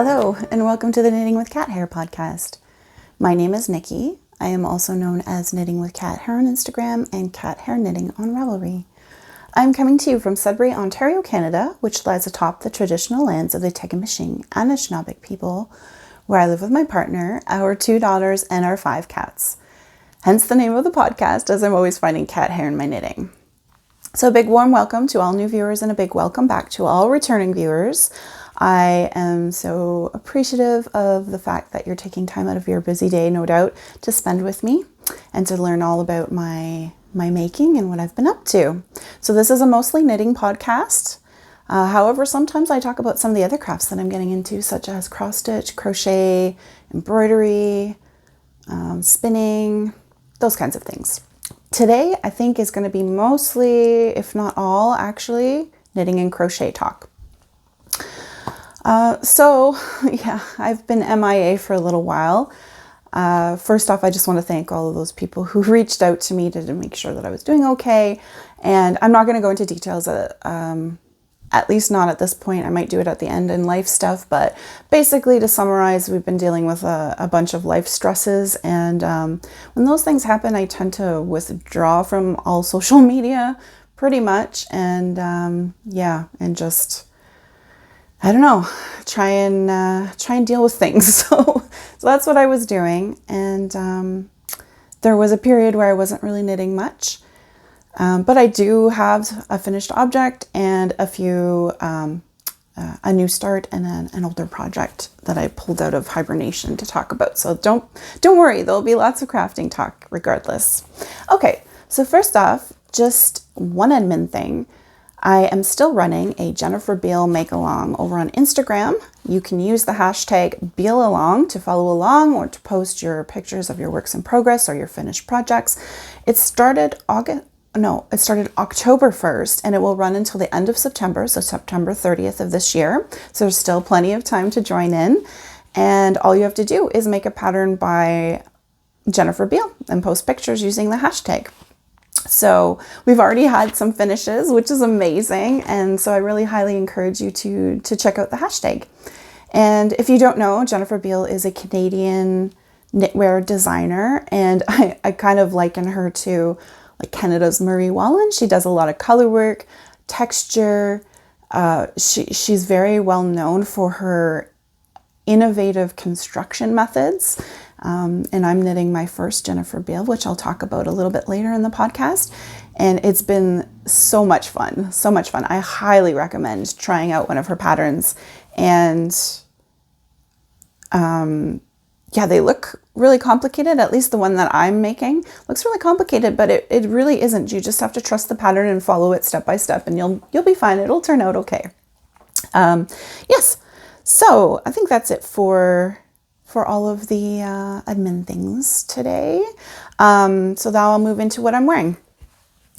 Hello, and welcome to the Knitting with Cat Hair podcast. My name is Nikki. I am also known as Knitting with Cat Hair on Instagram and Cat Hair Knitting on Ravelry. I'm coming to you from Sudbury, Ontario, Canada, which lies atop the traditional lands of the Tegamiching and Anishinaabe people, where I live with my partner, our 2 daughters, and our 5 cats. Hence the name of the podcast, as I'm always finding cat hair in my knitting. So a big warm welcome to all new viewers and a big welcome back to all returning viewers. I am so appreciative of the fact that you're taking time out of your busy day, no doubt, to spend with me and to learn all about my making and what I've been up to. So this is a mostly knitting podcast. However, sometimes I talk about some of the other crafts that I'm getting into, such as cross stitch, crochet, embroidery, spinning, those kinds of things. Today, I think, is going to be mostly, if not all, actually, knitting and crochet talk. I've been MIA for a little while. First off, I just want to thank all of those people who reached out to me to make sure that I was doing okay. And I'm not going to go into details, at least not at this point. I might do it at the end in life stuff. But basically, to summarize, we've been dealing with a bunch of life stresses. And when those things happen, I tend to withdraw from all social media pretty much. And and just... I don't know, try and deal with things. So that's what I was doing. And there was a period where I wasn't really knitting much. But I do have a finished object and a new start and an older project that I pulled out of hibernation to talk about. So don't worry, there'll be lots of crafting talk regardless. Okay, so first off, just one admin thing. I am still running a Jennifer Beale make-along over on Instagram. You can use the hashtag BealeAlong to follow along or to post your pictures of your works in progress or your finished projects. It started October 1st and it will run until the end of September, so September 30th of this year. So there's still plenty of time to join in. And all you have to do is make a pattern by Jennifer Beale and post pictures using the hashtag. So we've already had some finishes, which is amazing. And so I really highly encourage you to check out the hashtag. And if you don't know, Jennifer Beale is a Canadian knitwear designer. And I kind of liken her to like Canada's Marie Wallin. She does a lot of color work, texture. She's very well known for her innovative construction methods. And I'm knitting my first Jennifer Beale, which I'll talk about a little bit later in the podcast. And it's been so much fun, so much fun. I highly recommend trying out one of her patterns. And they look really complicated. At least the one that I'm making looks really complicated, but it really isn't. You just have to trust the pattern and follow it step by step, and you'll be fine. It'll turn out okay. Yes. So I think that's it for all of the admin things today. So now I'll move into what I'm wearing.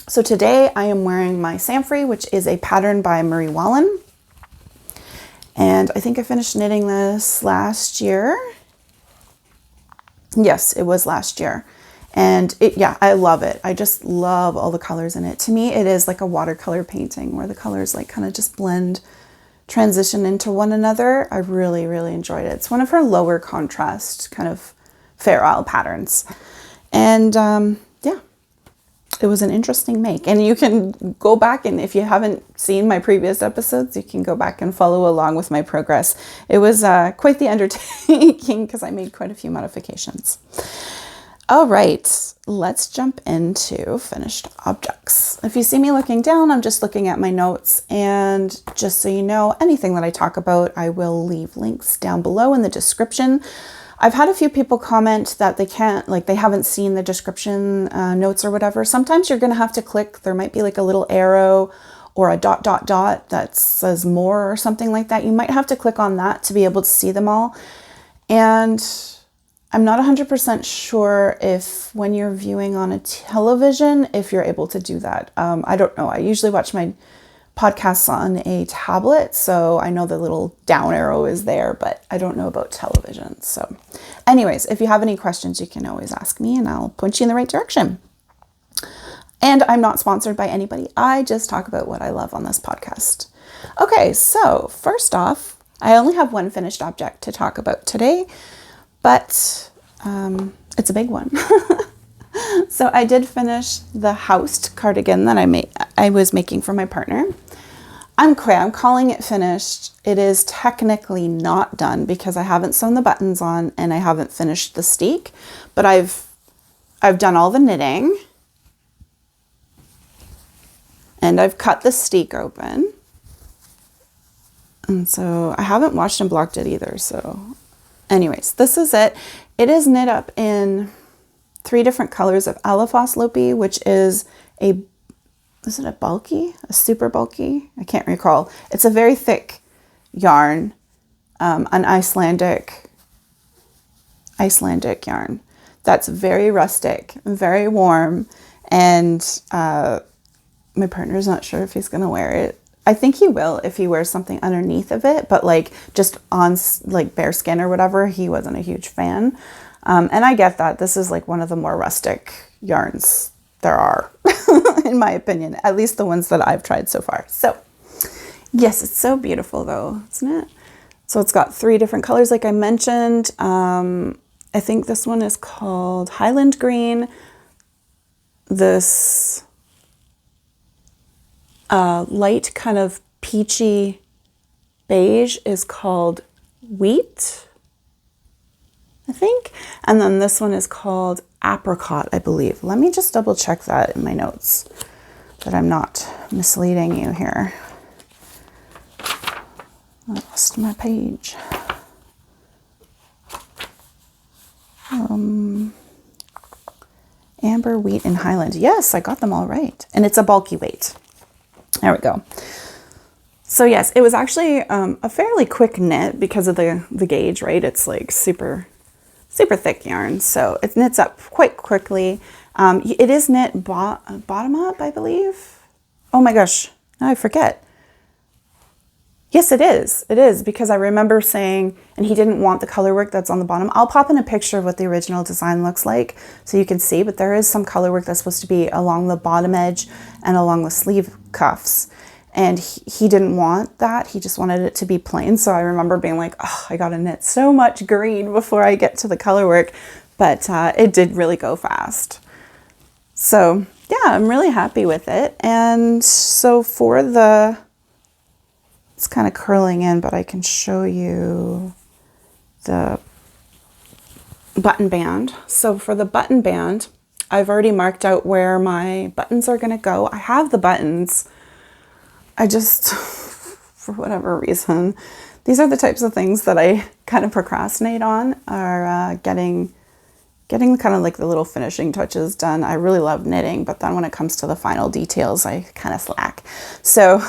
So today I am wearing my Samphrey, which is a pattern by Marie Wallin. And I think I finished knitting this last year. Yes, it was last year. And I love it. I just love all the colors in it. To me, it is like a watercolor painting where the colors like kind of just transition into one another. I really, really enjoyed it. It's one of her lower contrast kind of fair isle patterns. And it was an interesting make. And you can go back, and if you haven't seen my previous episodes, you can go back and follow along with my progress. It was quite the undertaking because I made quite a few modifications. All right, let's jump into finished objects. If you see me looking down, I'm just looking at my notes. And just so you know, anything that I talk about, I will leave links down below in the description. I've had a few people comment that they haven't seen the description notes or whatever. Sometimes you're going to have to click. There might be like a little arrow or a ... that says more or something like that. You might have to click on that to be able to see them all. And I'm not 100% sure if when you're viewing on a television, if you're able to do that. I don't know. I usually watch my podcasts on a tablet, so I know the little down arrow is there, but I don't know about television. So anyways, if you have any questions, you can always ask me and I'll point you in the right direction. And I'm not sponsored by anybody. I just talk about what I love on this podcast. Okay, so first off, I only have one finished object to talk about today, but it's a big one. So I did finish the Haust cardigan that I was making for my partner. I'm calling it finished. It is technically not done because I haven't sewn the buttons on and I haven't finished the steek, but I've done all the knitting and I've cut the steek open. And so I haven't washed and blocked it either. So anyways, this is it. It is knit up in 3 different colors of Alaphos Lopi, which is is it a super bulky? I can't recall. It's a very thick yarn, an Icelandic yarn that's very rustic, very warm, and my partner's not sure if he's gonna wear it. I think he will if he wears something underneath of it, but like just on like bare skin or whatever, he wasn't a huge fan. And I get that. This is like one of the more rustic yarns there are, in my opinion, at least the ones that I've tried so far. So yes, it's so beautiful though, isn't it? So it's got 3 different colors, like I mentioned. I think this one is called Highland Green. This light kind of peachy beige is called Wheat, I think. And then this one is called Apricot, I believe. Let me just double check that in my notes, that I'm not misleading you here. I lost my page. Amber, Wheat, and Highland. Yes, I got them all right. And it's a bulky weight. There we go. So yes, it was actually a fairly quick knit because of the gauge, right? It's like super thick yarn. So it knits up quite quickly. It is knit bottom up, I believe. Oh my gosh, now I forget. Yes, it is. It is, because I remember saying, and he didn't want the color work that's on the bottom. I'll pop in a picture of what the original design looks like so you can see, but there is some color work that's supposed to be along the bottom edge and along the sleeve cuffs. And he didn't want that. He just wanted it to be plain. So I remember being like, oh, I got to knit so much green before I get to the color work. But it did really go fast. So yeah, I'm really happy with it. And so for it's kind of curling in, but I can show you the button band. So for the button band, I've already marked out where my buttons are going to go. I have the buttons. I just, for whatever reason, these are the types of things that I kind of procrastinate on, are getting kind of like the little finishing touches done. I really love knitting, but then when it comes to the final details, I kind of slack. So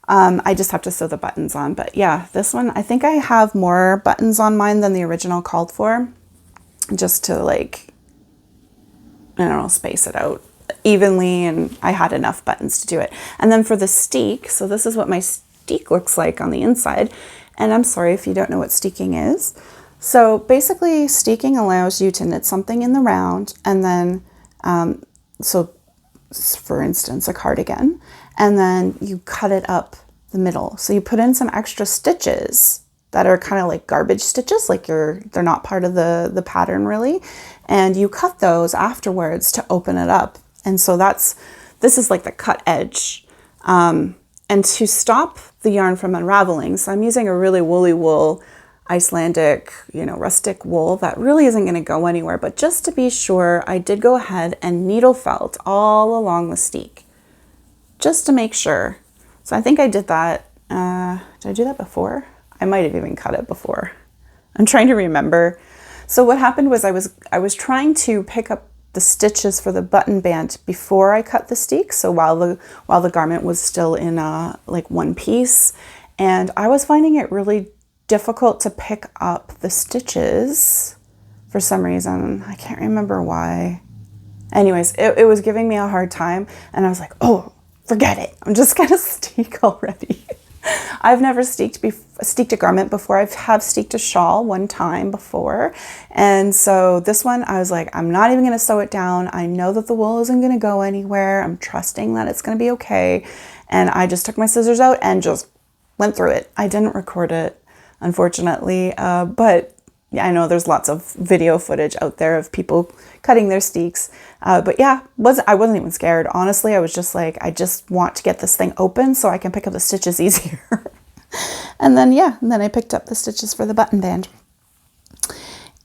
I just have to sew the buttons on. But yeah, this one, I think I have more buttons on mine than the original called for, just to like, I don't know, space it out evenly, and I had enough buttons to do it. And then for the steek, so this is what my steek looks like on the inside. And I'm sorry if you don't know what steeking is. So basically steeking allows you to knit something in the round, and then, so for instance, a cardigan, and then you cut it up the middle. So you put in some extra stitches that are kind of like garbage stitches, like they're not part of the pattern really. And you cut those afterwards to open it up. And so this is like the cut edge. And to stop the yarn from unraveling, so I'm using a really woolly wool, Icelandic, rustic wool that really isn't going to go anywhere. But just to be sure, I did go ahead and needle felt all along the steek, just to make sure. So I think I did that. Did I do that before? I might have even cut it before. I'm trying to remember. So what happened was I was trying to pick up the stitches for the button band before I cut the steek. So while the garment was still in like one piece, and I was finding it really difficult to pick up the stitches for some reason. I can't remember why. Anyways, it was giving me a hard time, and I was like, oh, forget it. I'm just gonna steek already. I've never steeked a garment before. I have steeked a shawl one time before. And so this one, I was like, I'm not even going to sew it down. I know that the wool isn't going to go anywhere. I'm trusting that it's going to be okay. And I just took my scissors out and just went through it. I didn't record it, unfortunately, but yeah, I know there's lots of video footage out there of people cutting their steeks. But yeah, I wasn't even scared. Honestly, I was just like, I just want to get this thing open so I can pick up the stitches easier. And then, yeah, and then I picked up the stitches for the button band.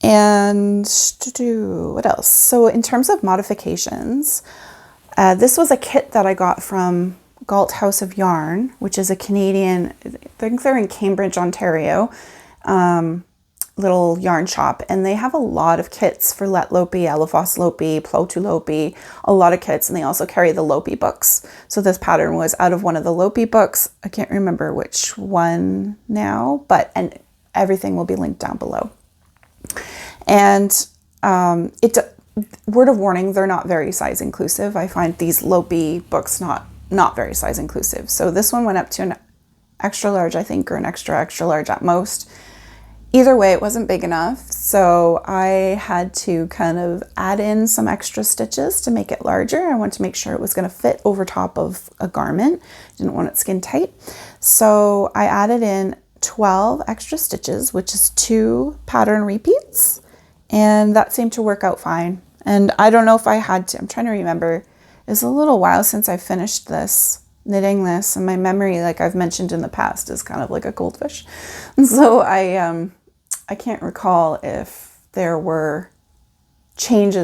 And what else? So in terms of modifications, this was a kit that I got from Galt House of Yarn, which is a Canadian, I think they're in Cambridge, Ontario, little yarn shop, and they have a lot of kits for Let Lopi, Elefos Lopi, Plotu Lopi, a lot of kits, and they also carry the Lopi books. So this pattern was out of one of the Lopi books. I can't remember which one now, and everything will be linked down below. And word of warning, they're not very size inclusive. I find these Lopi books not very size inclusive. So this one went up to an extra large, I think, or an extra large at most. Either way, it wasn't big enough, so I had to kind of add in some extra stitches to make it larger. I wanted to make sure it was going to fit over top of a garment. Didn't want it skin tight. So I added in 12 extra stitches, which is 2 pattern repeats, and that seemed to work out fine. And I don't know if I had to, I'm trying to remember. It's a little while since I finished knitting this, and my memory, like I've mentioned in the past, is kind of like a goldfish. And so I can't recall if there were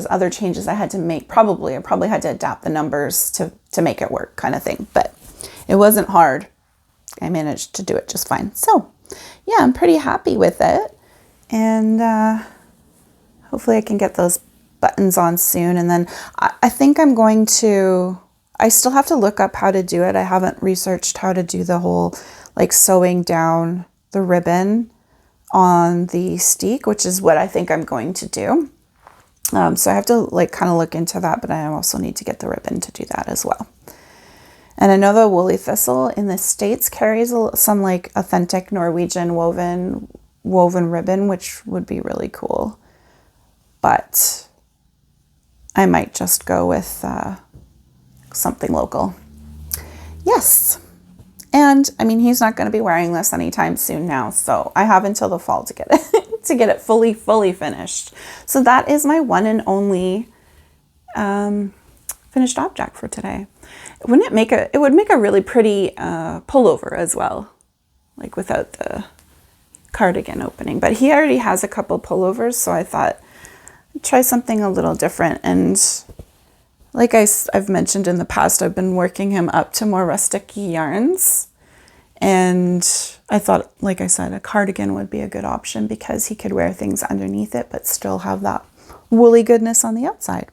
other changes I had to make. I probably had to adapt the numbers to make it work, kind of thing, but it wasn't hard. I managed to do it just fine. So yeah, I'm pretty happy with it, and hopefully I can get those buttons on soon. And then I think I still have to look up how to do it. I haven't researched how to do the whole like sewing down the ribbon on the steek, which is what I think I'm going to do. So I have to like kind of look into that, but I also need to get the ribbon to do that as well. And I know the woolly thistle in the States carries some like authentic Norwegian woven ribbon, which would be really cool. But I might just go with something local. Yes. And I mean, he's not going to be wearing this anytime soon now, so I have until the fall to get it to get it fully finished. So that is my one and only finished object for today. It would make a really pretty pullover as well, like without the cardigan opening. But he already has a couple pullovers, so I thought I'd try something a little different. And like I've mentioned in the past, I've been working him up to more rustic yarns. And I thought, like I said, a cardigan would be a good option because he could wear things underneath it, but still have that woolly goodness on the outside.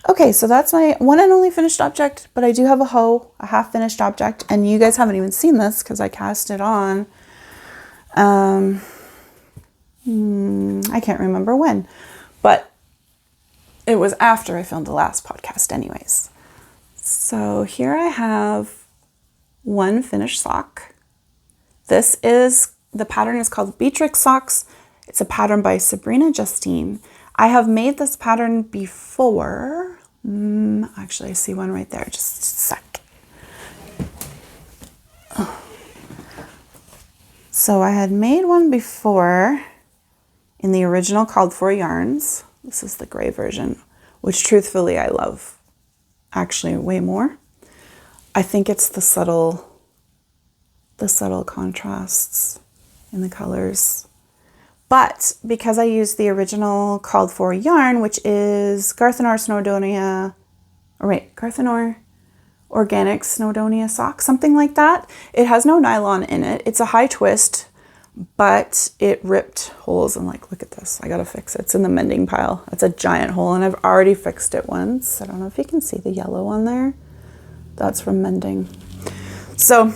Okay, so that's my one and only finished object, but I do have a half finished object, and you guys haven't even seen this because I cast it on. I can't remember when, but it was after I filmed the last podcast anyways. So here I have one finished sock. The pattern is called Beatrix Socks. It's a pattern by Sabrina Justine. I have made this pattern before. Actually, I see one right there. Just a sec. Oh. So I had made one before in the original Called For Yarns. This is the gray version, which truthfully I love actually way more. I think it's the subtle contrasts in the colors. But because I used the original Called For yarn, which is Garthenor Organic Snowdonia sock, something like that. It has no nylon in it. It's a high twist, but it ripped holes, and like, look at this. I gotta fix it. It's in the mending pile. It's a giant hole, and I've already fixed it once. I don't know if you can see the yellow on there. That's from mending. So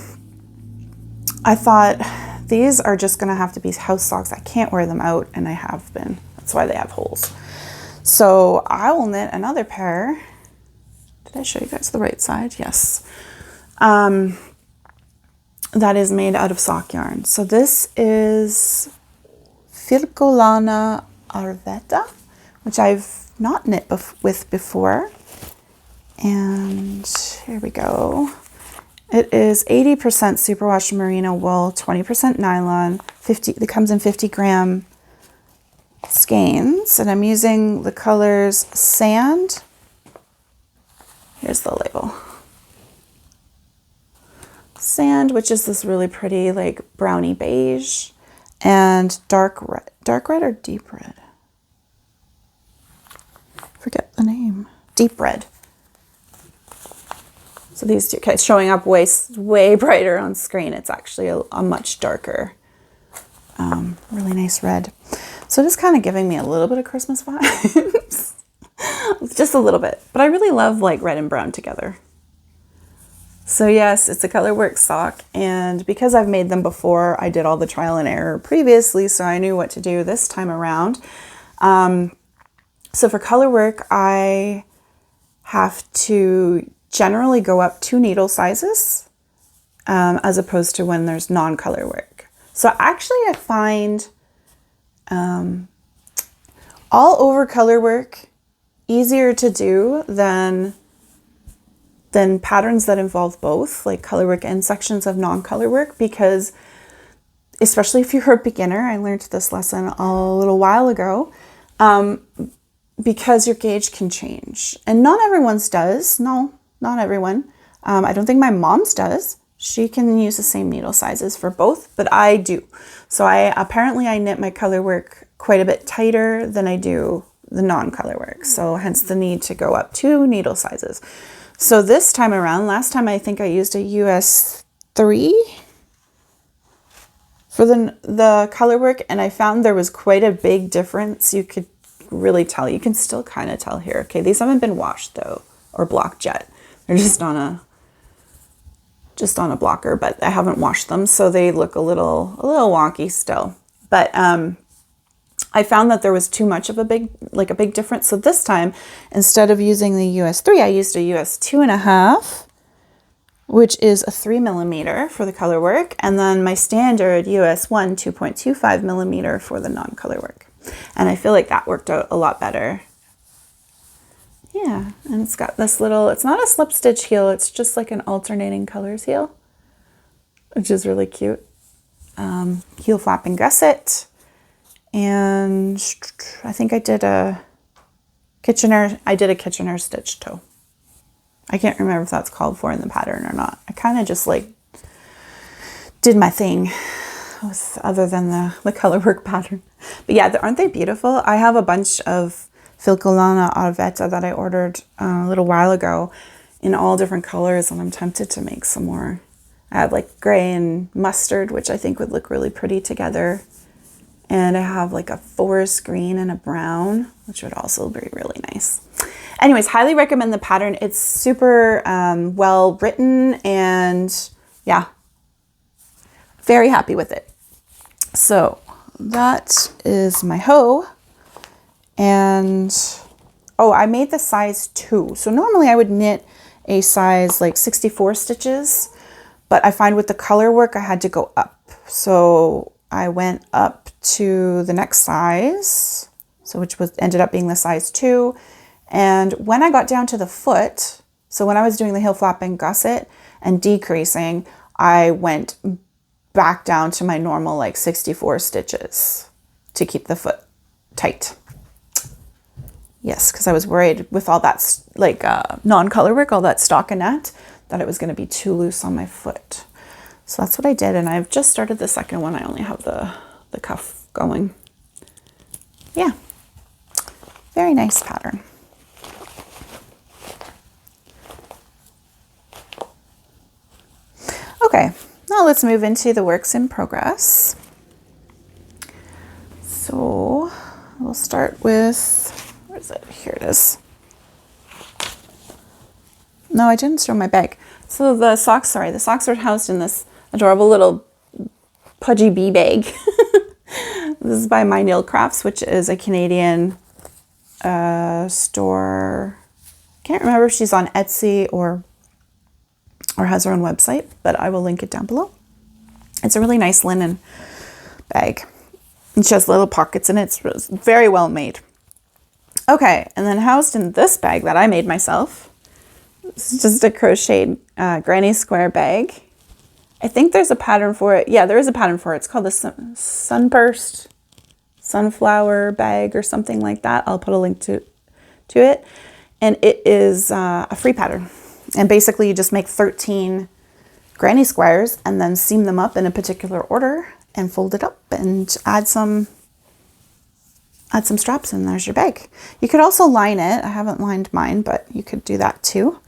I thought these are just gonna have to be house socks. I can't wear them out, and I have been. That's why they have holes. So I will knit another pair. Did I show you guys the right side? Yes. That is made out of sock yarn. So this is Virgolana Arvetta, which I've not knit with before. And here we go. It is 80% superwash merino wool, 20% nylon, it comes in 50-gram skeins, and I'm using the colors Sand. Here's the label. Sand, which is this really pretty like brownie beige, and dark red or deep red? Forget the name. Deep red. So these two, okay, it's showing up way brighter on screen. It's actually a much darker, really nice red. So it is kind of giving me a little bit of Christmas vibes. Just a little bit. But I really love like red and brown together. So yes, it's a colorwork sock, and because I've made them before, I did all the trial and error previously, so I knew what to do this time around. So for colorwork, I have to generally go up 2 needle sizes, as opposed to when there's non-color work. So actually I find all over color work easier to do than patterns that involve both, like color work and sections of non-color work, because especially if you're a beginner, I learned this lesson a little while ago, because your gauge can change. And not everyone's does. No, not everyone. I don't think my mom's does. She can use the same needle sizes for both, but I do. So I knit my color work quite a bit tighter than I do the non-color work. So hence the need to go up 2 needle sizes. So this time around, last time I think I used a US 3 for the color work, and I found there was quite a big difference. You could really tell. You can still kind of tell here. Okay, these haven't been washed though, or blocked yet. They're just on a blocker, but I haven't washed them, so they look a little wonky still. But I found that there was too much of a big difference. So this time, instead of using the US 3, I used a US 2.5, which is a 3mm for the color work. And then my standard US 1, 2.25mm for the non-color work. And I feel like that worked out a lot better. Yeah, and it's got this little, it's not a slip stitch heel, it's just like an alternating colors heel, which is really cute. Heel flap and gusset. And I think I did a Kitchener stitch toe. I can't remember if that's called for in the pattern or not. I kind of just like did my thing other than the color work pattern. But yeah, aren't they beautiful? I have a bunch of Filcolana Arvetta that I ordered a little while ago in all different colors, and I'm tempted to make some more. I have like gray and mustard, which I think would look really pretty together. And I have like a forest green and a brown, which would also be really nice. Anyways, highly recommend the pattern. It's super well written, and yeah, very happy with it. So that is my hoe. And oh, I made the size 2. So normally I would knit a size like 64 stitches, but I find with the color work I had to go up. So I went up to the next size, so which ended up being the size 2. And when I got down to the foot, so when I was doing the heel flap and gusset and decreasing, I went back down to my normal like 64 stitches to keep the foot tight. Yes, because I was worried with all that like non-color work, all that stockinette, that it was going to be too loose on my foot. So that's what I did, and I've just started the second one. I only have the cuff going. Yeah, very nice pattern. Okay, now let's move into the works in progress. So we'll start with, where is it? Here it is. No, I didn't throw my bag. So the socks are housed in this adorable little pudgy bee bag. This is by My Nail Crafts, which is a Canadian store. Can't remember if she's on Etsy or has her own website, but I will link it down below. It's a really nice linen bag. And she has little pockets in it. It's very well made. Okay, and then housed in this bag that I made myself, This is just a crocheted granny square bag. I think there's a pattern for it. Yeah, there is a pattern for it. It's called the Sunburst Sunflower bag or something like that. I'll put a link to it. And it is a free pattern. And basically you just make 13 granny squares and then seam them up in a particular order and fold it up and add some straps and there's your bag. You could also line it. I haven't lined mine, but you could do that too.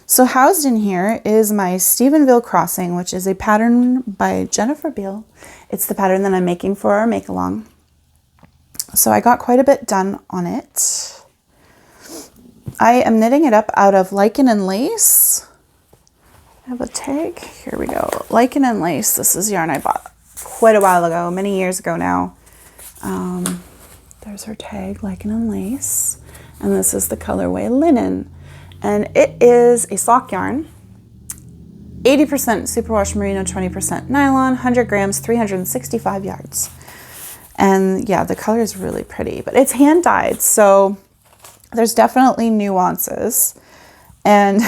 So housed in here is my Stephenville crossing, which is a pattern by Jennifer Beale. It's the pattern that I'm making for our make along. So I got quite a bit done on it. I am knitting it up out of Lichen and Lace. I have a tag. Here we go. Lichen and Lace. This is yarn I bought quite a while ago, many years ago now. There's her tag, Lichen and Lace. And this is the colorway Linen. And it is a sock yarn. 80% superwash merino, 20% nylon, 100 grams, 365 yards. And yeah, the color is really pretty, but it's hand dyed. So there's definitely nuances. And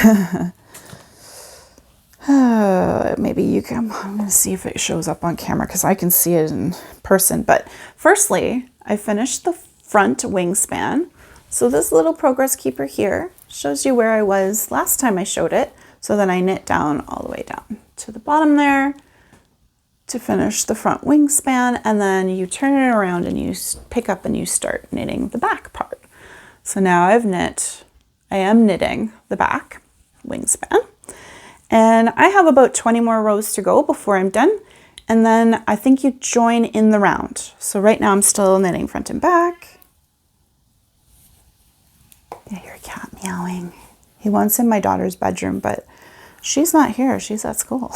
maybe you can, I'm going to see if it shows up on camera because I can see it in person. But firstly, I finished the front wingspan. So this little progress keeper here shows you where I was last time I showed it. So then I knit down all the way down to the bottom there to finish the front wingspan. And then you turn it around and you pick up and you start knitting the back part. So now I am knitting the back wingspan. And I have about 20 more rows to go before I'm done. And then I think you join in the round. So right now I'm still knitting front and back. I hear a cat meowing. He wants in my daughter's bedroom, but she's not here. She's at school.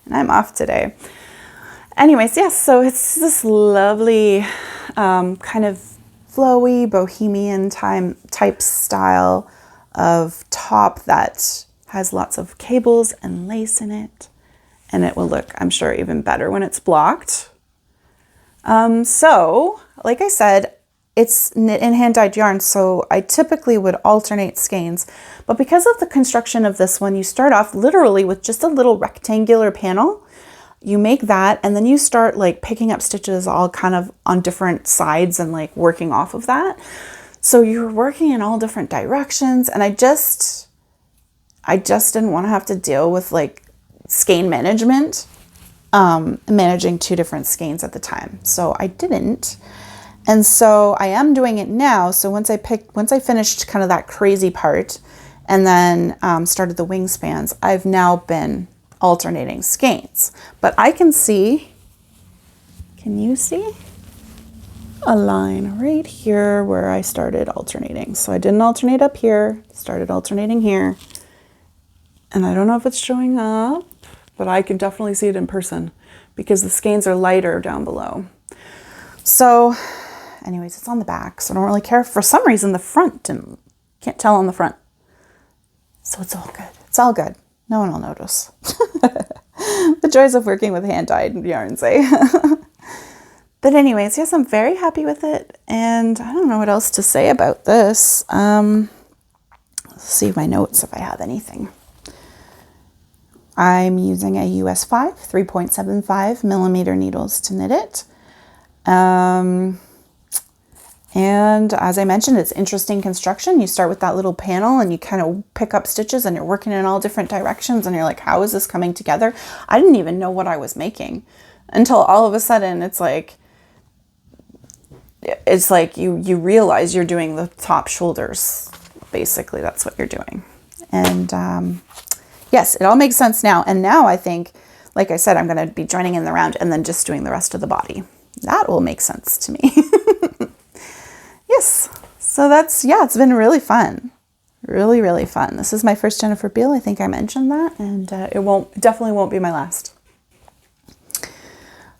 And I'm off today. Anyways, yes, so it's this lovely kind of flowy bohemian type style of top that has lots of cables and lace in it. And it will look, I'm sure, even better when it's blocked. So, like I said, it's knit and hand-dyed yarn, so I typically would alternate skeins. But because of the construction of this one, you start off literally with just a little rectangular panel. You make that, and then you start like picking up stitches all kind of on different sides and like working off of that. So you're working in all different directions, and I just didn't want to have to deal with like skein management, managing 2 different skeins at the time. So I didn't. And so I am doing it now. So once I finished kind of that crazy part and then started the wingspans, I've now been alternating skeins. But I can see, can you see? A line right here where I started alternating. So I didn't alternate up here, started alternating here. And I don't know if it's showing up, but I can definitely see it in person because the skeins are lighter down below. So anyways, it's on the back, so I don't really care. For some reason, the front can't tell on the front. So it's all good. It's all good. No one will notice. The joys of working with hand-dyed yarns, eh? But anyways, yes, I'm very happy with it. And I don't know what else to say about this. Let's see my notes if I have anything. I'm using a US 5, 3.75 millimeter needles to knit it. And as I mentioned, it's interesting construction. You start with that little panel and you kind of pick up stitches and you're working in all different directions and you're like, how is this coming together? I didn't even know what I was making until all of a sudden it's like you realize you're doing the top shoulders. Basically, that's what you're doing. And yes, it all makes sense now. And now I think, like I said, I'm going to be joining in the round and then just doing the rest of the body. That will make sense to me. Yes, so that's, yeah, it's been really fun. Really, really fun. This is my first Jennifer Beale. I think I mentioned that, and it definitely won't be my last.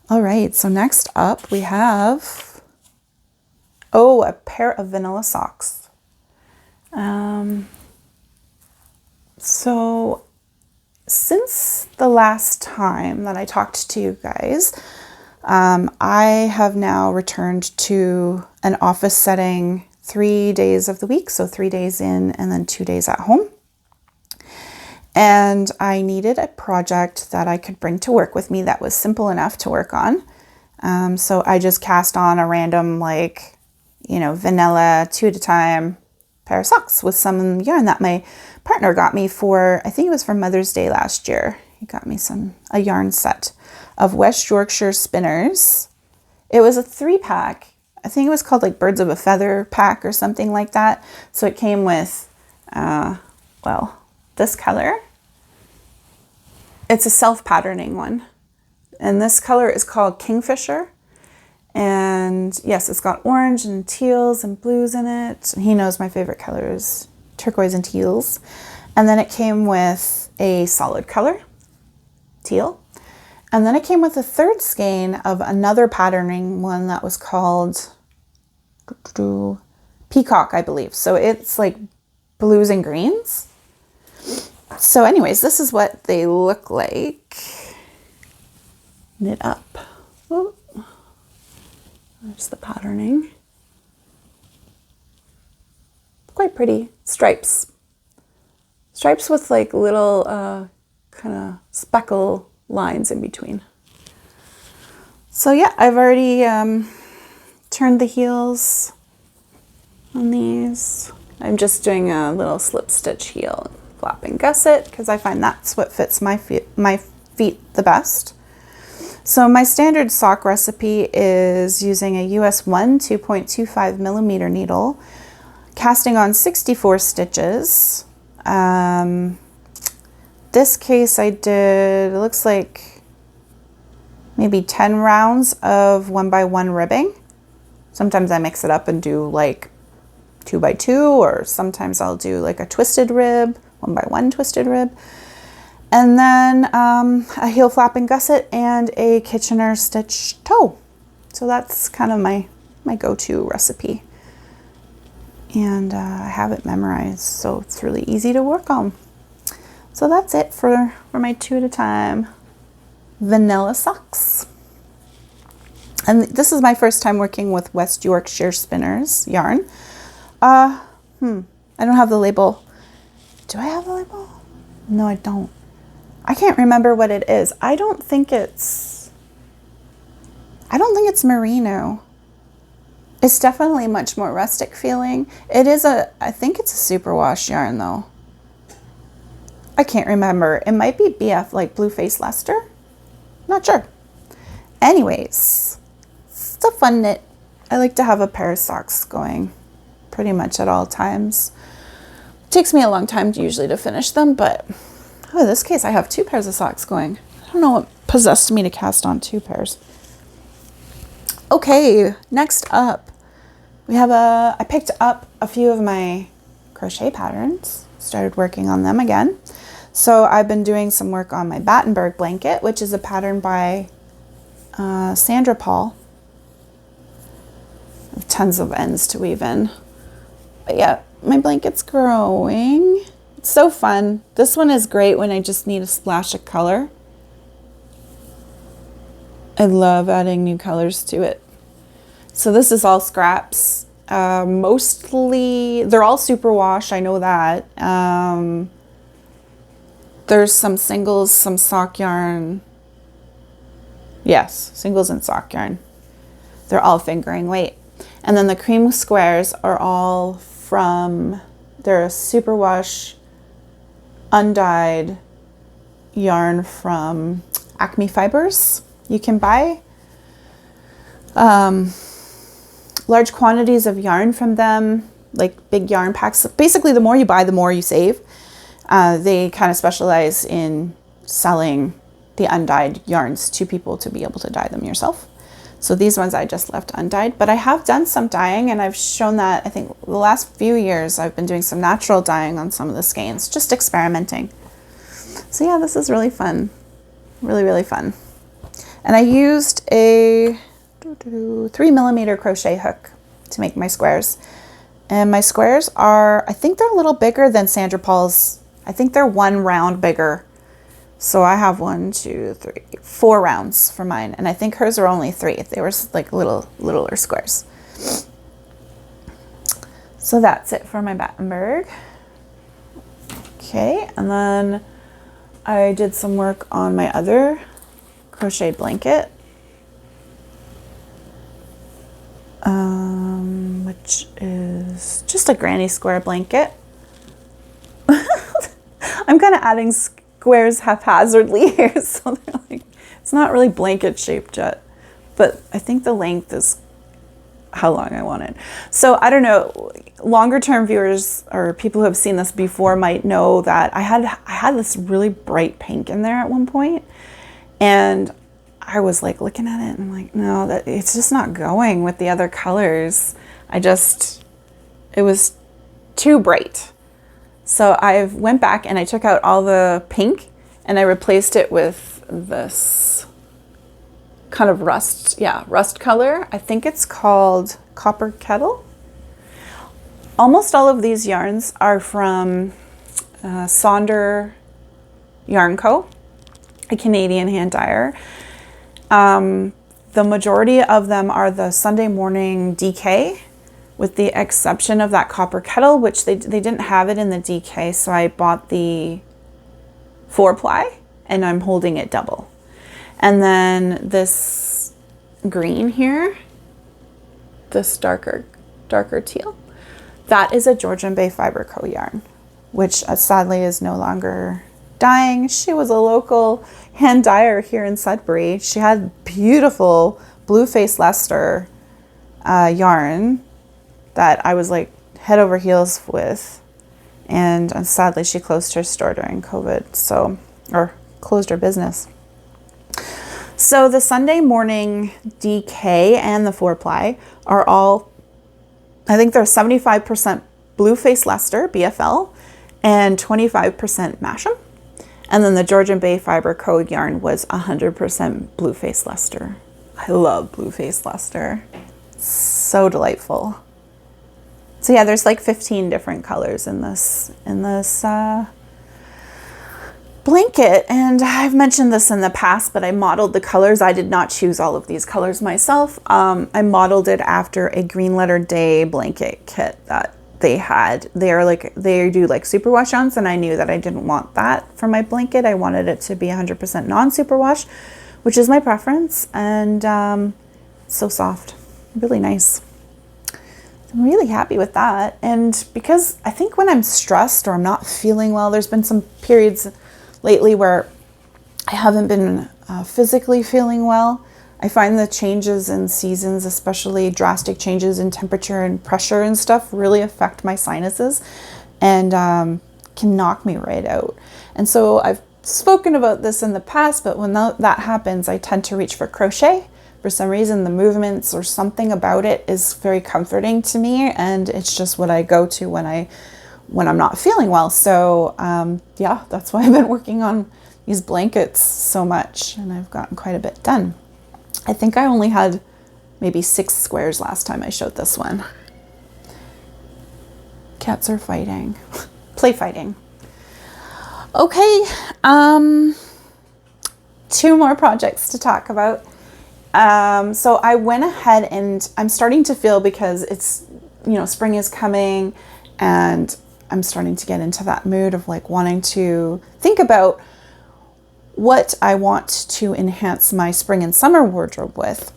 All right, so next up we have, a pair of vanilla socks. So since the last time that I talked to you guys, I have now returned to an office setting 3 days of the week. So 3 days in and then 2 days at home. And I needed a project that I could bring to work with me that was simple enough to work on. So I just cast on a random, like, you know, vanilla 2 at a time pair of socks with some yarn that my partner got me for, I think it was for Mother's Day last year. He got me a yarn set of West Yorkshire spinners. It was a 3-pack. I think it was called like Birds of a Feather pack or something like that. So it came with, well, this color. It's a self-patterning one. And this color is called Kingfisher. And yes, it's got orange and teals and blues in it. He knows my favorite colors, turquoise and teals. And then it came with a solid color, teal. And then it came with a 3rd skein of another patterning one that was called Peacock, I believe. So it's like blues and greens. So anyways, this is what they look like. Knit up. Ooh. There's the patterning. Quite pretty. Stripes. Stripes with like little kind of speckle lines in between. So yeah, I've already turned the heels on these. I'm just doing a little slip stitch heel, flap and gusset, because I find that's what fits my feet the best. So my standard sock recipe is using a US 1 2.25 millimeter needle, casting on 64 stitches. This case I did, it looks like maybe 10 rounds of 1x1 ribbing. Sometimes I mix it up and do like 2x2, or sometimes I'll do like a twisted rib, 1x1 twisted rib. And then a heel flap and gusset and a Kitchener stitch toe. So that's kind of my go-to recipe. And I have it memorized, so it's really easy to work on. So that's it for my 2 at a time vanilla socks. And this is my first time working with West Yorkshire Spinners yarn. I don't have the label. Do I have the label? No, I don't. I can't remember what it is. I don't think it's merino. It's definitely much more rustic feeling. I think it's a superwash yarn though. I can't remember. It might be BF, like Blue Face Leicester. Not sure. Anyways, it's a fun knit. I like to have a pair of socks going pretty much at all times. It takes me a long time usually to finish them, but in this case, I have 2 pairs of socks going. I don't know what possessed me to cast on 2 pairs. Okay, next up, I picked up a few of my crochet patterns, started working on them again. So I've been doing some work on my Battenburg Blanket, which is a pattern by Sandra Paul. I have tons of ends to weave in. But yeah, my blanket's growing. It's so fun. This one is great when I just need a splash of color. I love adding new colors to it. So this is all scraps. Mostly, they're all superwash, I know that. There's some singles, some sock yarn. Yes, singles and sock yarn. They're all fingering weight. And then the cream squares are all they're a superwash undyed yarn from Acme Fibers. You can buy large quantities of yarn from them, like big yarn packs. Basically, the more you buy, the more you save. They kind of specialize in selling the undyed yarns to people to be able to dye them yourself. So these ones I just left undyed, but I have done some dyeing, and I've shown that I think the last few years I've been doing some natural dyeing on some of the skeins, just experimenting. So yeah, this is really fun. Really, really fun. And I used a 3mm crochet hook to make my squares. And my squares are, I think they're a little bigger than Sandra Paul's. I think they're 1 round bigger. So I have 4 rounds for mine. And I think hers are only 3. They were like littler squares. So that's it for my Battenburg. Okay, and then I did some work on my other crocheted blanket, which is just a granny square blanket. I'm kind of adding squares haphazardly here, so they're like, it's not really blanket shaped yet, but I think the length is how long I want it. So I don't know, longer term viewers or people who have seen this before might know that I had this really bright pink in there at one point, and I was like looking at it and I'm like, no, that it's just not going with the other colors. It was too bright. So I went back and I took out all the pink and I replaced it with this kind of rust color. I think it's called Copper Kettle. Almost all of these yarns are from Sandra Yarn Co., a Canadian hand dyer. The majority of them are the Sunday morning DK, with the exception of that Copper Kettle, which they didn't have it in the DK, so I bought the 4-ply and I'm holding it double. And then this green here, this darker teal, that is a Georgian Bay Fiber Co. yarn, which sadly is no longer dyeing. She was a local hand dyer here in Sudbury. She had beautiful blue face Leicester yarn that I was like head over heels with, and sadly she closed her store during COVID, or closed her business. So the Sunday morning DK and the 4-ply are all, I think they're 75% blue face Leicester BFL and 25% Masham. And then the Georgian Bay Fiber Co. yarn was 100% blue face Leicester. I love blue face Leicester. So delightful. So yeah, there's like 15 different colors in this blanket, and I've mentioned this in the past, but I modeled the colors. I did not choose all of these colors myself. I modeled it after a Green Letter Day blanket kit that they had. They do like superwash yarns, and I knew that I didn't want that for my blanket. I wanted it to be 100% non-superwash, which is my preference, and so soft, really nice. I'm really happy with that. And because I think when I'm stressed or I'm not feeling well, there's been some periods lately where I haven't been physically feeling well. I find the changes in seasons, especially drastic changes in temperature and pressure and stuff, really affect my sinuses and can knock me right out. And so I've spoken about this in the past, but when that happens, I tend to reach for crochet. For some reason, the movements or something about it is very comforting to me, and it's just what I go to when I'm not feeling well. So yeah, that's why I've been working on these blankets so much, and I've gotten quite a bit done. I think I only had maybe 6 squares last time I showed this one. Cats are fighting. Play fighting. Okay, 2 more projects to talk about. So I went ahead and I'm starting to feel, because it's, spring is coming, and I'm starting to get into that mood of like wanting to think about what I want to enhance my spring and summer wardrobe with.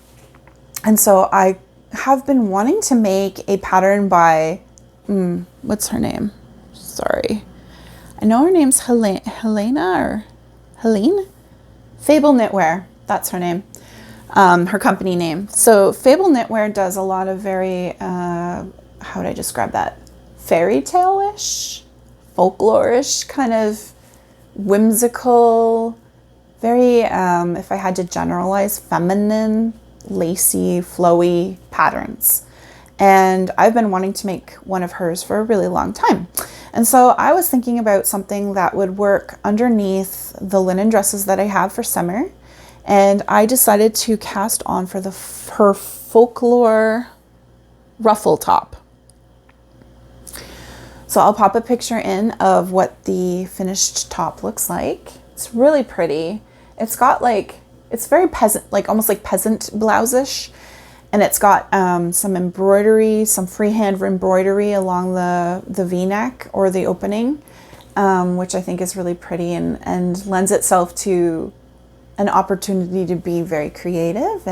And so I have been wanting to make a pattern by, what's her name? Sorry. I know her name's Helena or Helene? Fabel Knitwear, that's her name. Her company name. So Fabel Knitwear does a lot of very, how would I describe that? Fairy tale-ish, folklore-ish, kind of whimsical, very, if I had to generalize, feminine, lacy, flowy patterns. And I've been wanting to make one of hers for a really long time. And so I was thinking about something that would work underneath the linen dresses that I have for summer. And I decided to cast on for her Folklore Ruffle top. So I'll pop a picture in of what the finished top looks like. It's really pretty. It's got it's very peasant, almost like peasant blouse-ish. And it's got some embroidery, some freehand embroidery along the V-neck or the opening. which I think is really pretty and lends itself to an opportunity to be very creative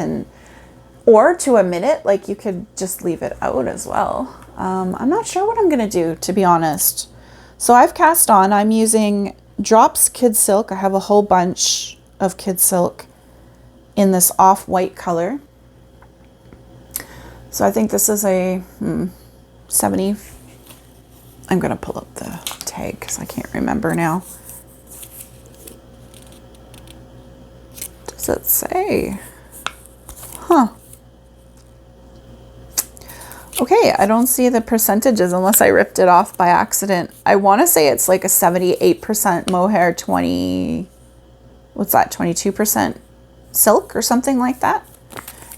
or to omit it. Like you could just leave it out as well. I'm not sure what I'm going to do, to be honest. So I've cast on, I'm using Drops Kid Silk. I have a whole bunch of Kid Silk in this off-white color. So I think this is a 70. I'm going to pull up the tag because I can't remember now. Does it say? Huh. Okay, I don't see the percentages unless I ripped it off by accident. I want to say it's like a 78% mohair, 22% silk or something like that.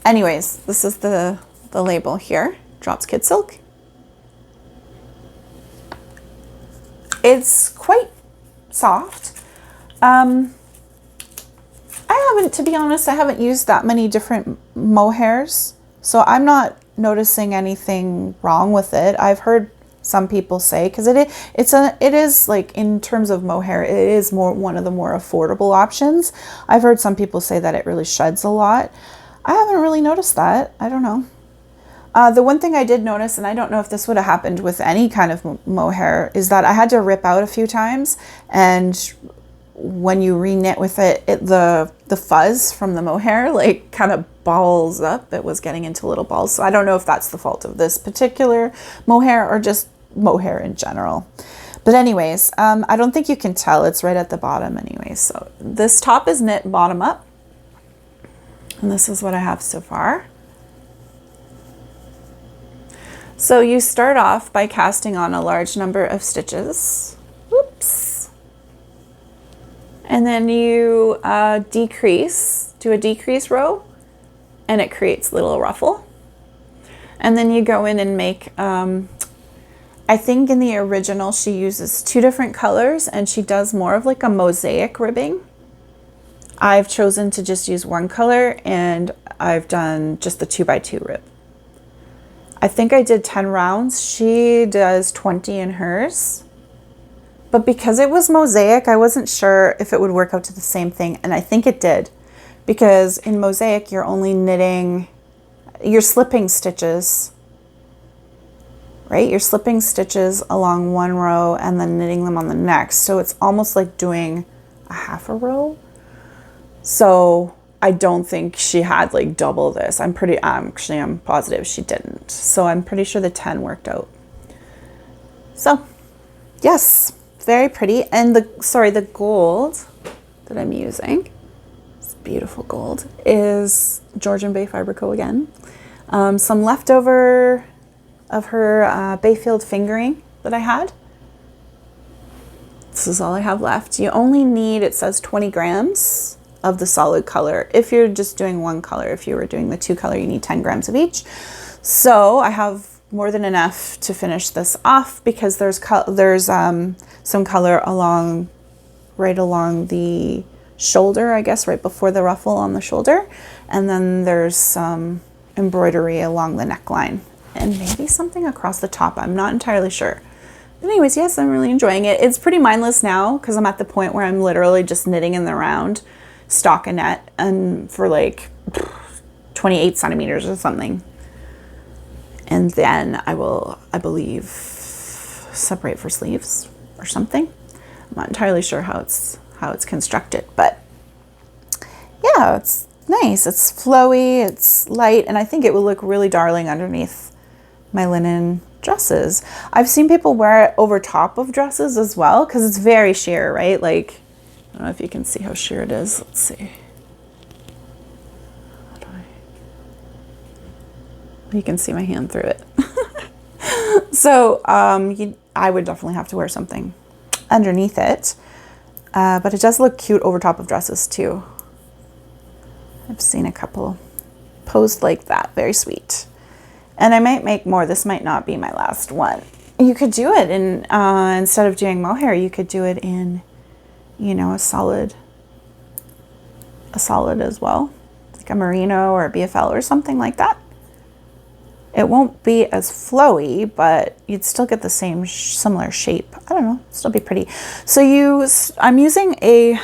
Anyways, this is the label here, Drops Kid Silk. It's quite soft. I haven't, to be honest, I haven't used that many different mohairs, so I'm not noticing anything wrong with it. I've heard some people say, because it is like, in terms of mohair, it is one of the more affordable options. I've heard some people say that it really sheds a lot. I haven't really noticed that. I don't know. The one thing I did notice, and I don't know if this would have happened with any kind of mohair, is that I had to rip out a few times, and when you re-knit with it, the fuzz from the mohair like kind of balls up. It was getting into little balls. So I don't know if that's the fault of this particular mohair or just mohair in general. But anyways, I don't think you can tell. It's right at the bottom anyways. So this top is knit bottom up. And this is what I have so far. So you start off by casting on a large number of stitches. Whoops. And then you do a decrease row, and it creates a little ruffle. And then you go in and make, I think in the original she uses 2 different colors, and she does more of like a mosaic ribbing. I've chosen to just use 1 color, and I've done just the 2x2 rib. I think I did 10 rounds. She does 20 in hers. But because it was mosaic, I wasn't sure if it would work out to the same thing, and I think it did. Because in mosaic, you're only knitting, you're slipping stitches, right? You're slipping stitches along one row and then knitting them on the next. So it's almost like doing a half a row. So I don't think she had like double this. I'm positive she didn't. So I'm pretty sure the 10 worked out. So yes, very pretty. And the gold that I'm using, beautiful gold, is Georgian Bay Fiber Co. again. Some leftover of her Bayfield fingering that I had. This is all I have left. You only need, it says 20 grams of the solid color. If you're just doing 1 color, if you were doing the 2 color, you need 10 grams of each. So I have more than enough to finish this off, because there's some color right along the shoulder, I guess, right before the ruffle on the shoulder, and then there's some embroidery along the neckline and maybe something across the top. I'm not entirely sure. But anyways, yes, I'm really enjoying it. It's pretty mindless now because I'm at the point where I'm literally just knitting in the round stockinette and for like 28 centimeters or something, and then I will, I believe, separate for sleeves or something. I'm not entirely sure how it's constructed, but yeah, it's nice. It's flowy, it's light, and I think it will look really darling underneath my linen dresses. I've seen people wear it over top of dresses as well, because it's very sheer, right? Like, I don't know if you can see how sheer it is. Let's see. You can see my hand through it. So I would definitely have to wear something underneath it. But it does look cute over top of dresses too. I've seen a couple posed like that. Very sweet. And I might make more. This might not be my last one. You could do it in, instead of doing mohair, you could do it in, you know, a solid as well. Like a merino or a BFL or something like that. It won't be as flowy, but you'd still get the same similar shape. I don't know, still be pretty. So I'm using a,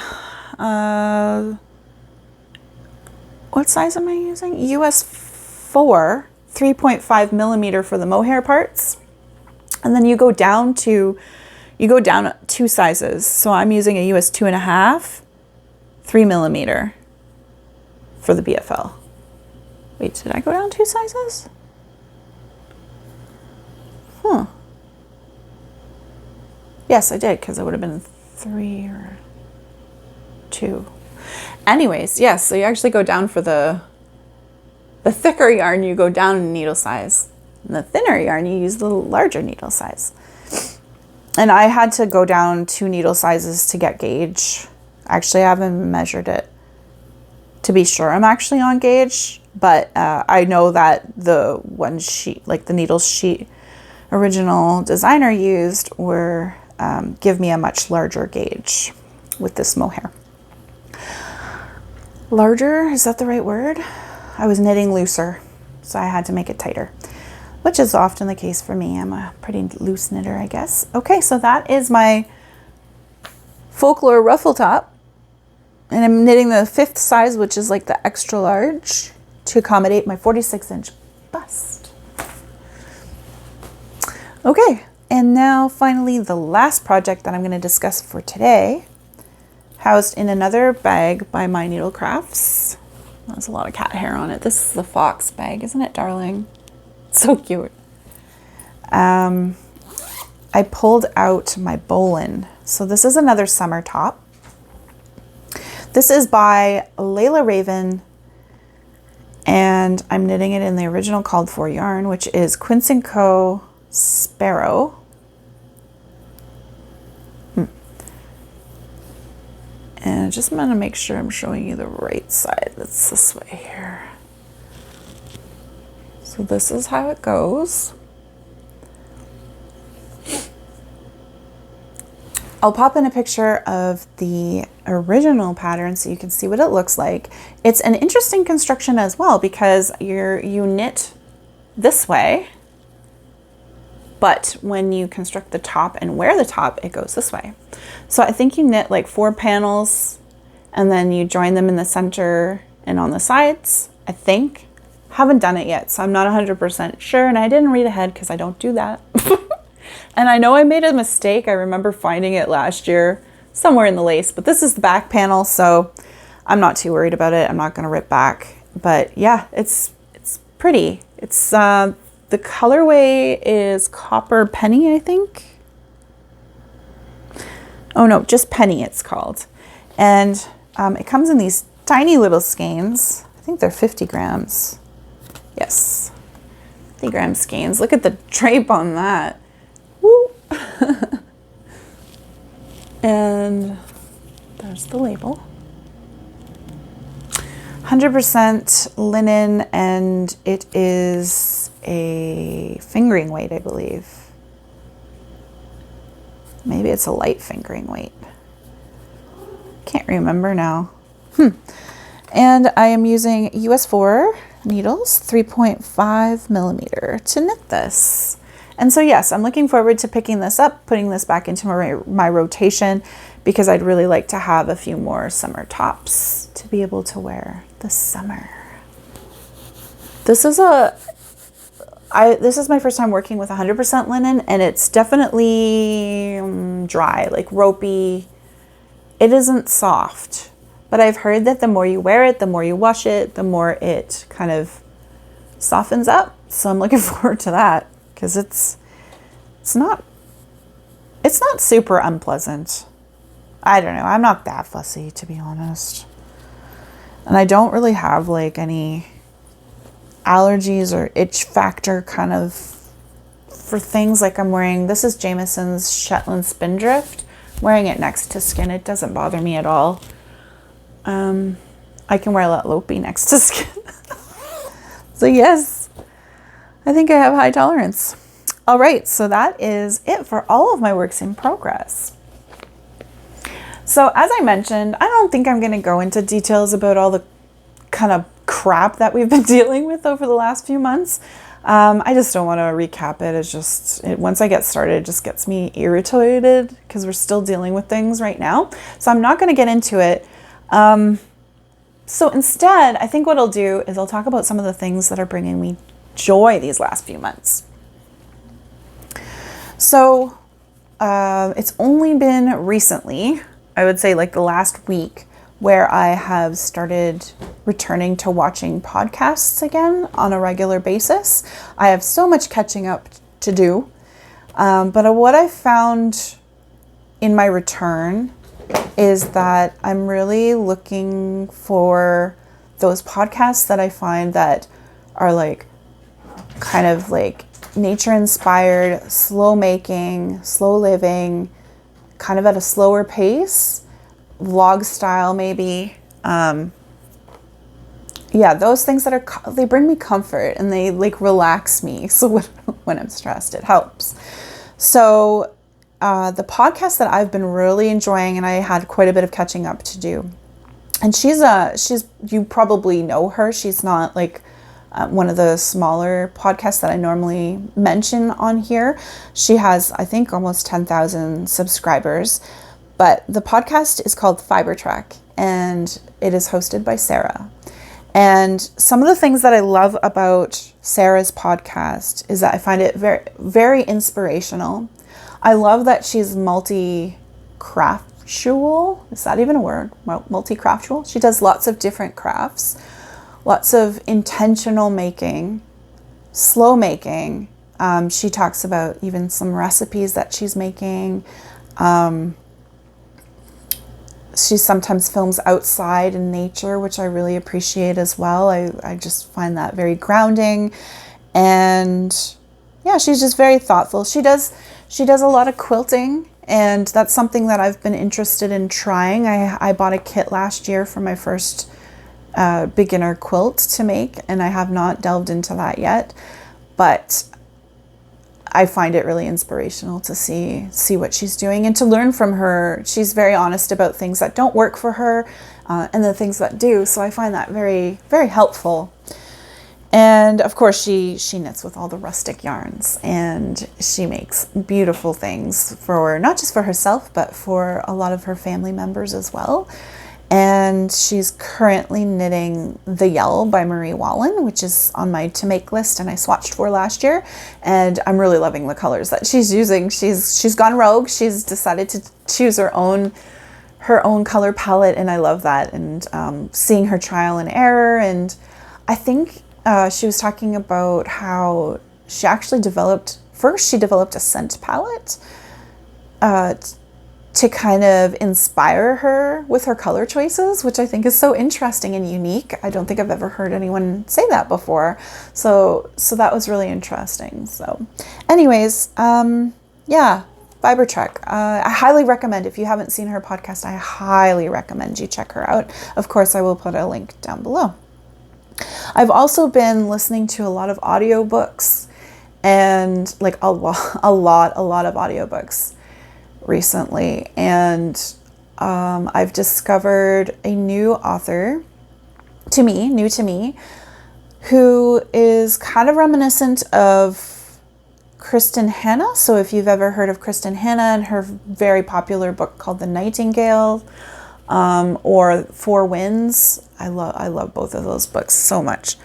what size am I using? US 4, 3.5 millimeter for the mohair parts. And then you go down 2 sizes. So I'm using a US 2.5, 3 millimeter for the BFL. Wait, did I go down 2 sizes? Huh. Yes, I did, because it would have been 3 or 2. Anyways, yes, so you actually go down for the thicker yarn, you go down in needle size. And the thinner yarn, you use the larger needle size. And I had to go down 2 needle sizes to get gauge. Actually, I haven't measured it to be sure I'm actually on gauge, but I know that the one sheet, like the needle sheet original designer used, were give me a much larger gauge with this mohair. Larger, is that the right word? I was knitting looser, so I had to make it tighter, which is often the case for me. I'm a pretty loose knitter, I guess. Okay, so that is my Folklore Ruffle top, and I'm knitting the 5th size, which is like the extra large, to accommodate my 46-inch bust. Okay, and now finally the last project that I'm going to discuss for today, housed in another bag by My Needle Crafts. There's a lot of cat hair on it. This is the fox bag, isn't it, darling? So cute. I pulled out my Bolan. So this is another summer top. This is by Leila Raven, and I'm knitting it in the original called for yarn, which is Quince & Co. Sparrow. And I just want to make sure I'm showing you the right side. That's this way here. So this is how it goes. I'll pop in a picture of the original pattern so you can see what it looks like. It's an interesting construction as well, because you knit this way, but when you construct the top and wear the top, it goes this way. So I think you knit like 4 panels and then you join them in the center and on the sides, I think. Haven't done it yet, so I'm not 100% sure, and I didn't read ahead because I don't do that. And I know I made a mistake. I remember finding it last year somewhere in the lace, but this is the back panel, so I'm not too worried about it. I'm not going to rip back, but yeah, it's pretty. It's the colorway is Copper Penny, I think. Oh no, just Penny it's called. And it comes in these tiny little skeins. I think they're 50 grams. Yes, 50 gram skeins. Look at the drape on that. Woo! And there's the label. 100% linen, and it is a fingering weight, I believe. Maybe it's a light fingering weight. Can't remember now. And I am using US 4 needles, 3.5 millimeter to knit this. And so yes, I'm looking forward to picking this up, putting this back into my rotation, because I'd really like to have a few more summer tops to be able to wear this summer. This is my first time working with 100% linen, and it's definitely dry, like ropey. It isn't soft, but I've heard that the more you wear it, the more you wash it, the more it kind of softens up. So I'm looking forward to that, because it's not super unpleasant. I don't know. I'm not that fussy, to be honest. And I don't really have like any allergies or itch factor kind of for things. Like I'm wearing, this is Jamieson's Shetland Spindrift. I'm wearing it next to skin. It doesn't bother me at all. I can wear La Lopi next to skin. So yes, I think I have high tolerance. All right, so that is it for all of my works in progress. So as I mentioned, I don't think I'm going to go into details about all the kind of crap that we've been dealing with over the last few months. I just don't want to recap it. It's just, once I get started, it just gets me irritated because we're still dealing with things right now. So I'm not going to get into it. So instead, I think what I'll do is I'll talk about some of the things that are bringing me joy these last few months. So it's only been recently, I would say like the last week, where I have started returning to watching podcasts again on a regular basis. I have so much catching up to do. But what I found in my return is that I'm really looking for those podcasts that I find that are like kind of like nature inspired, slow making, slow living, kind of at a slower pace, vlog style maybe. Yeah, those things that they bring me comfort and they like relax me. So when I'm stressed, it helps. So the podcast that I've been really enjoying, and I had quite a bit of catching up to do. And she's you probably know her. She's not like one of the smaller podcasts that I normally mention on here. She has, I think, almost 10,000 subscribers. But the podcast is called Fiber Track, and it is hosted by Sarah. And some of the things that I love about Sarah's podcast is that I find it very, very inspirational. I love that she's multi-craftual. Is that even a word? Multi-craftual? She does lots of different crafts, lots of intentional making, slow making. She talks about even some recipes that she's making. She sometimes films outside in nature, which I really appreciate as well. I just find that very grounding. And yeah, she's just very thoughtful. She does a lot of quilting, and that's something that I've been interested in trying. I bought a kit last year for my first beginner quilt to make, and I have not delved into that yet. But I find it really inspirational to see what she's doing and to learn from her. She's very honest about things that don't work for her and the things that do. So I find that very, very helpful. And of course, she knits with all the rustic yarns, and she makes beautiful things for not just for herself, but for a lot of her family members as well. And she's currently knitting The Yell by Marie Wallin, which is on my to make list and I swatched for last year. And I'm really loving the colors that she's using. She's gone rogue. She's decided to choose her own color palette, and I love that. And seeing her trial and error. And I think she was talking about how she actually developed a scent palette to kind of inspire her with her color choices, which I think is so interesting and unique. I don't think I've ever heard anyone say that before. So that was really interesting. So anyways, yeah, Fiber Track. I highly recommend, if you haven't seen her podcast, I highly recommend you check her out. Of course, I will put a link down below. I've also been listening to a lot of audiobooks, and like a lot of audiobooks recently. And I've discovered a new author new to me, who is kind of reminiscent of Kristin Hannah. So if you've ever heard of Kristin Hannah and her very popular book called The Nightingale, or Four Winds, I love both of those books so much.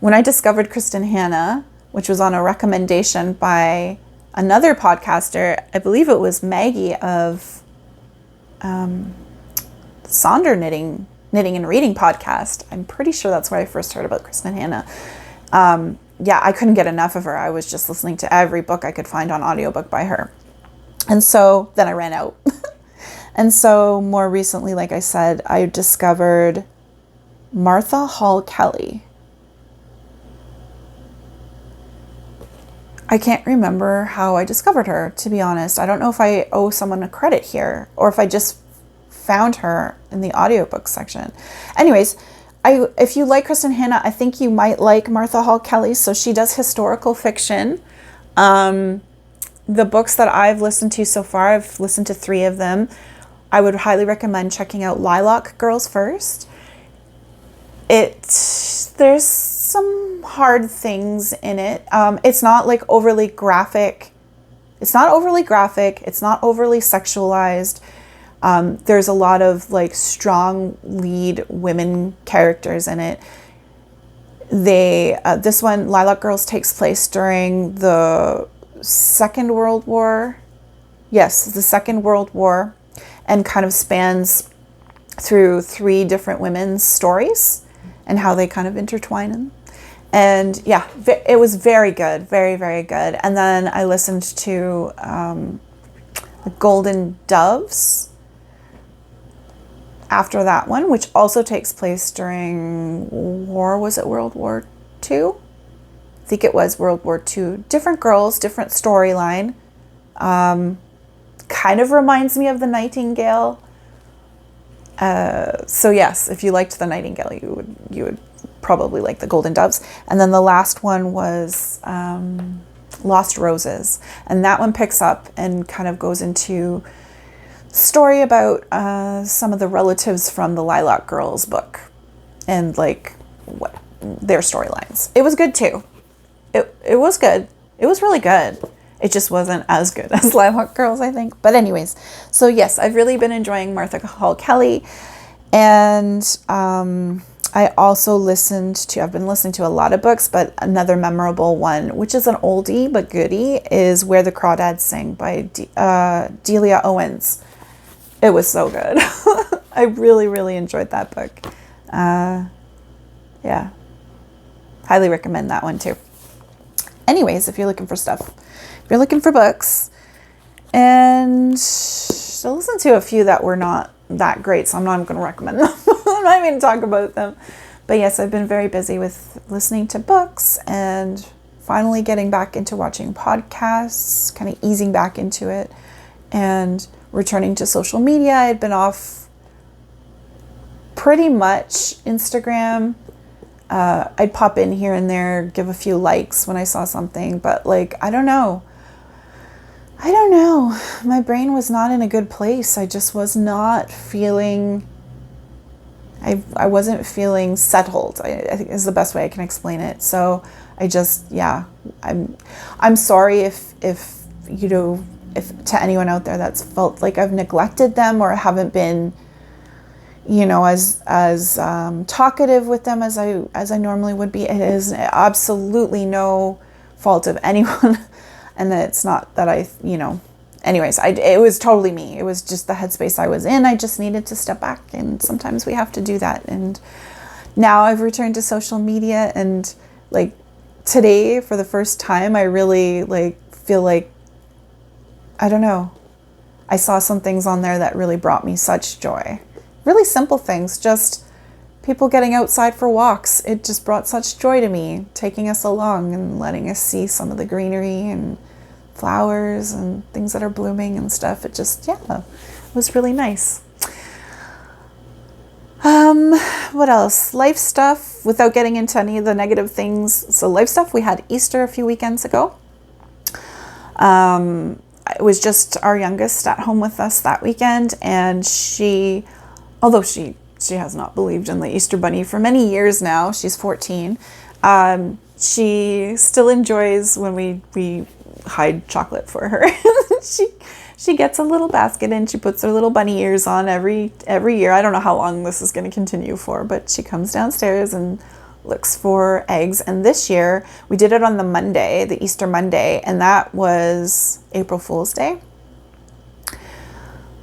When I discovered Kristin Hannah, which was on a recommendation by another podcaster, I believe it was Maggie of Sandra Knitting and Reading podcast. I'm pretty sure that's where I first heard about Kristin Hannah. Yeah, I couldn't get enough of her. I was just listening to every book I could find on audiobook by her. And so then I ran out. And so more recently, like I said, I discovered Martha Hall Kelly. I can't remember how I discovered her, to be honest. I don't know if I owe someone a credit here or if I just found her in the audiobook section. Anyways, if you like Kristin Hannah, I think you might like Martha Hall Kelly. So she does historical fiction. The books that I've listened to so far, I've listened to 3 of them. I would highly recommend checking out Lilac Girls first. There's some some hard things in it. It's not like overly graphic. It's not overly graphic. It's not overly sexualized. There's a lot of like strong lead women characters in it. This one, Lilac Girls, takes place during the Second World War. Yes, the Second World War, and kind of spans through 3 different women's stories and how they kind of intertwine them. And yeah, it was very good, very, very good. And then I listened to The Golden Doves after that one, which also takes place during war. Was it World War II? I think it was World War II. Different girls, different storyline. Kind of reminds me of the Nightingale. So yes, if you liked the Nightingale, you would probably like the Golden Doves. And then the last one was Lost Roses, and that one picks up and kind of goes into story about some of the relatives from the Lilac Girls book and like what their storylines. It was good too. It was good. It was really good. It just wasn't as good as Lilac Girls, I think. But anyways, so yes, I've really been enjoying Martha Hall Kelly. And I also I've been listening to a lot of books, but another memorable one, which is an oldie but goodie, is Where the Crawdads Sing by Delia Owens. It was so good. I really, really enjoyed that book. Yeah. Highly recommend that one too. Anyways, if you're looking for stuff, if you're looking for books, and I listened to a few that were not that great, so I'm not going to recommend them. I'm not even talk about them. But yes, I've been very busy with listening to books and finally getting back into watching podcasts, kind of easing back into it, and returning to social media. I had been off pretty much Instagram. I'd pop in here and there, give a few likes when I saw something, but like, I don't know. My brain was not in a good place. I just was not feeling, I wasn't feeling settled, I think is the best way I can explain it. So I just, yeah, I'm sorry if you know, if to anyone out there that's felt like I've neglected them or haven't been, you know, as talkative with them as I normally would be. It is absolutely no fault of anyone. And it's not that anyways, it was totally me. It was just the headspace I was in. I just needed to step back, and sometimes we have to do that. And now I've returned to social media, and like today, for the first time, I really feel like, I don't know, I saw some things on there that really brought me such joy. Really simple things, just people getting outside for walks. It just brought such joy to me, taking us along and letting us see some of the greenery and flowers and things that are blooming and stuff. It just, yeah, it was really nice. What else? Life stuff, without getting into any of the negative things. So life stuff, we had Easter a few weekends ago. It was just our youngest at home with us that weekend, and although she has not believed in the Easter Bunny for many years now, she's 14, she still enjoys when we hide chocolate for her. She gets a little basket and she puts her little bunny ears on every year. I don't know how long this is going to continue for, but she comes downstairs and looks for eggs. And this year we did it on the Monday, the Easter Monday, and that was April Fool's Day.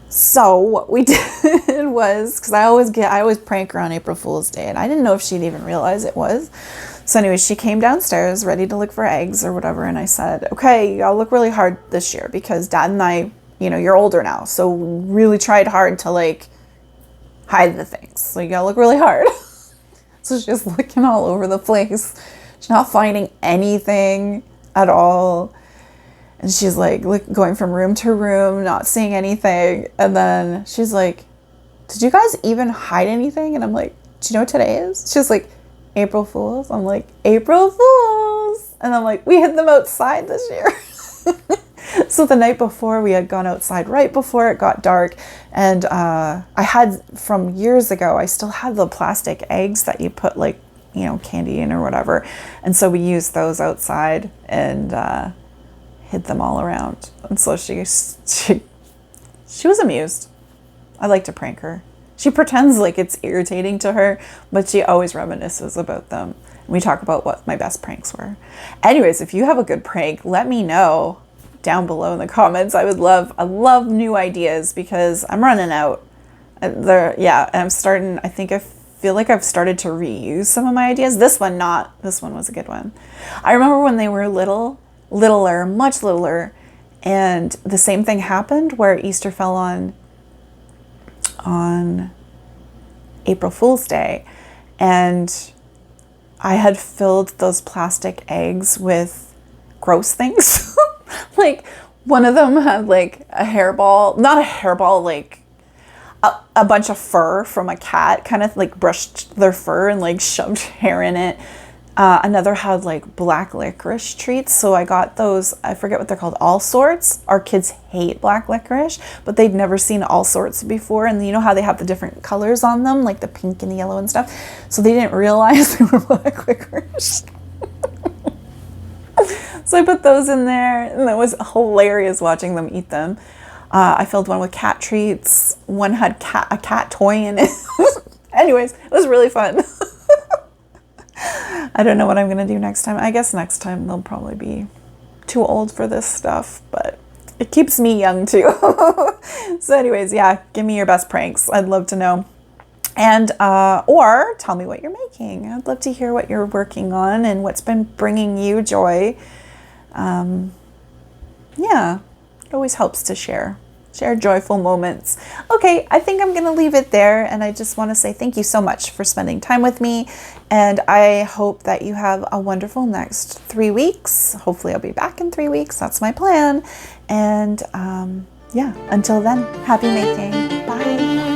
So what we did was, because I always prank her on April Fool's Day, and I didn't know if she'd even realize it was. So anyways, she came downstairs ready to look for eggs or whatever, and I said, okay, I'll look really hard this year because Dad and I, you're older now, so we really tried hard to hide the things. So you gotta look really hard. So she's looking all over the place. She's not finding anything at all. And she's going from room to room, not seeing anything. And then she's like, did you guys even hide anything? And I'm like, do you know what today is? She's like, April Fools. I'm like, April Fools. And I'm like, we hid them outside this year. So the night before, we had gone outside right before it got dark. And I had, from years ago, I still had the plastic eggs that you put you know, candying or whatever. And so we used those outside and hid them all around. And so she was amused. I like to prank her. She pretends like it's irritating to her, but she always reminisces about them. We talk about what my best pranks were. Anyways, if you have a good prank, let me know down below in the comments. I love new ideas because I'm running out. And I'm starting, I feel like I've started to reuse some of my ideas. This one was a good one. I remember when they were littler, much littler, and the same thing happened where Easter fell on April Fool's Day, and I had filled those plastic eggs with gross things. Like one of them had like a hairball, not a hairball, like a bunch of fur from a cat, kind of like brushed their fur and like shoved hair in it. Another had like black licorice treats. So I got those, I forget what they're called, all sorts. Our kids hate black licorice, but they'd never seen all sorts before. And you know how they have the different colors on them, like the pink and the yellow and stuff. So they didn't realize they were black licorice. So I put those in there, and it was hilarious watching them eat them. I filled one with cat treats. One had a cat toy in it. Anyways, it was really fun. I don't know what I'm going to do next time. I guess next time they'll probably be too old for this stuff, but it keeps me young too. So anyways, yeah, give me your best pranks. I'd love to know. And, or tell me what you're making. I'd love to hear what you're working on and what's been bringing you joy. Yeah, it always helps to share joyful moments. Okay, I think I'm going to leave it there. And I just want to say thank you so much for spending time with me. And I hope that you have a wonderful next 3 weeks. Hopefully I'll be back in 3 weeks. That's my plan. And yeah, until then, happy making. Bye.